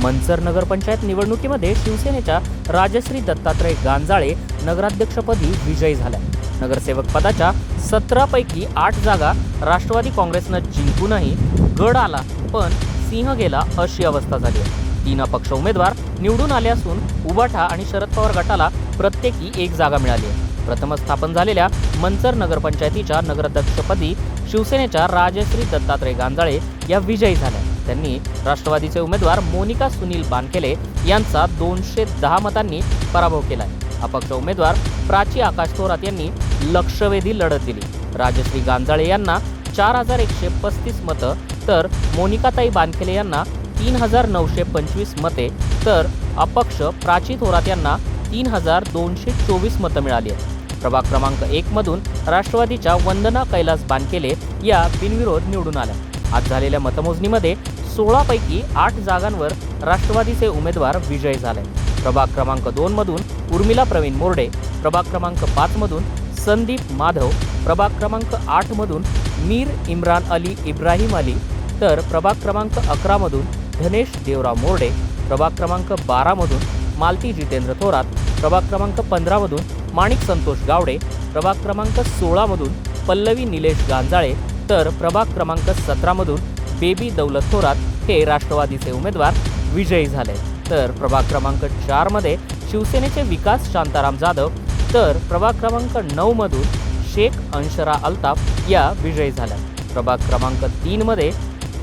मंचर नगरपंचायत निवडणुकीमध्ये शिवसेनेच्या राजश्री दत्तात्रय गांजाळे नगराध्यक्षपदी विजयी झाल्या। नगरसेवक पदाच्या 17 पैकी 8 जागा राष्ट्रवादी काँग्रेसनं जिंकूनही गड आला पण सिंह गेला अशी अवस्था झाली आहे। 3 अपक्ष उमेदवार निवडून आले असून उबाठा आणि शरद पवार गटाला प्रत्येकी 1 जागा मिळाली आहे। प्रथम स्थापन झालेल्या मंचर नगरपंचायतीच्या नगराध्यक्षपदी शिवसेनेच्या राजश्री दत्तात्रय गांजाळे या विजयी झाल्या। त्यांनी राष्ट्रवादीचे उमेदवार मोनिका सुनील बानखेले यांचा 210 मतांनी पराभव केलाय। अपक्ष उमेदवार प्राची आकाश थोरात यांनी लक्षवेधी लढत दिली। राजश्री गांजाळे यांना 4135 मतं तर मोनिकाताई बानखेले यांना 3925 मते तर अपक्ष प्राची थोरात यांना 3224 मतं मिळाली आहेत। प्रभाग क्रमांक 1 मधून राष्ट्रवादीच्या वंदना कैलास बानखेले या बिनविरोध निवडून आल्या। आज झालेल्या मतमोजणीमध्ये 16 पैकी 8 जागांवर राष्ट्रवादीचे उमेदवार विजयी झाले। प्रभाग क्रमांक 2 मधून उर्मिला प्रवीण मोरडे, प्रभाग क्रमांक 5 मधून संदीप माधव, प्रभाग क्रमांक 8 मधून मीर इम्रान अली इब्राहिम अली तर प्रभाग क्रमांक 11 मधून धनेश देवराव मोरडे, प्रभाग क्रमांक 12 मधून मालती जितेंद्र थोरात, प्रभाग क्रमांक 15 मधून माणिक संतोष गावडे, प्रभाग क्रमांक 16 मधून पल्लवी निलेश गांजाळे तर प्रभाग क्रमांक 17 मधून बेबी दौलत थोरात हे राष्ट्रवादीचे उमेदवार विजयी झाले। तर प्रभाग क्रमांक 4 मध्ये शिवसेनेचे विकास शांताराम जाधव तर प्रभाग क्रमांक 9 मधून शेख अंशरा अल्ताफ या विजयी झाल्या। प्रभाग क्रमांक 3 मध्ये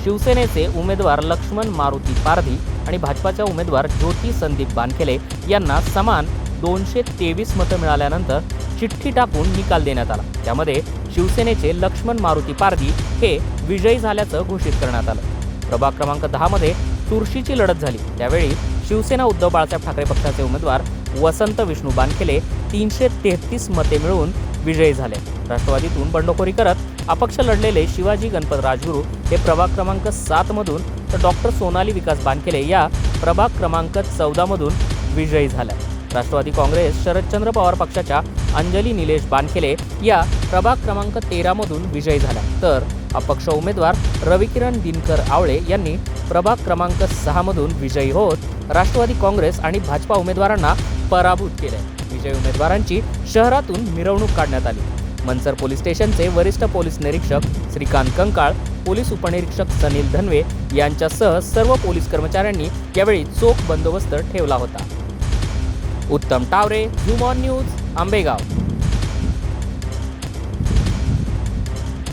शिवसेनेचे उमेदवार लक्ष्मण मारुती पारधी आणि भाजपाच्या उमेदवार ज्योती संदीप बानखेले यांना समान 223 मतं मिळाल्यानंतर चिठ्ठी टाकून निकाल देण्यात आला। त्यामध्ये शिवसेनेचे लक्ष्मण मारुती पारधी हे विजयी झाल्याचं घोषित करण्यात आलं। प्रभाग क्रमांक 10 मध्ये चुरशीची लढत झाली। त्यावेळी शिवसेना उद्धव बाळासाहेब ठाकरे पक्षाचे उमेदवार वसंत विष्णू बानखेले 333 मते मिळवून विजयी झाले। राष्ट्रवादीतून बंडखोरी करत अपक्ष लढलेले शिवाजी गणपत राजगुरू हे प्रभाग क्रमांक 7 मधून तर डॉक्टर सोनाली विकास बानखेले या प्रभाग क्रमांक 14 मधून विजयी झाल्या। राष्ट्रवादी काँग्रेस शरदचंद्र पवार पक्षाच्या अंजली निलेश बानखेले या प्रभाग क्रमांक 13 मधून विजयी झाल्या तर अपक्ष उमेदवार रविकिरण दिनकर आवळे यांनी प्रभाग क्रमांक 6 मधून विजयी होत राष्ट्रवादी काँग्रेस आणि भाजपा उमेदवारांना पराभूत केले। विजयी उमेदवारांची शहरातून मिरवणूक काढण्यात आली। मंचर पोलीस स्टेशनचे वरिष्ठ पोलीस निरीक्षक श्रीकांत कंकाळ, पोलीस उपनिरीक्षक सनील धनवे यांच्यासह सर्व पोलीस कर्मचाऱ्यांनी यावेळी चोख बंदोबस्त ठेवला होता। उत्तम Taware, zoom on news, Ambegaon.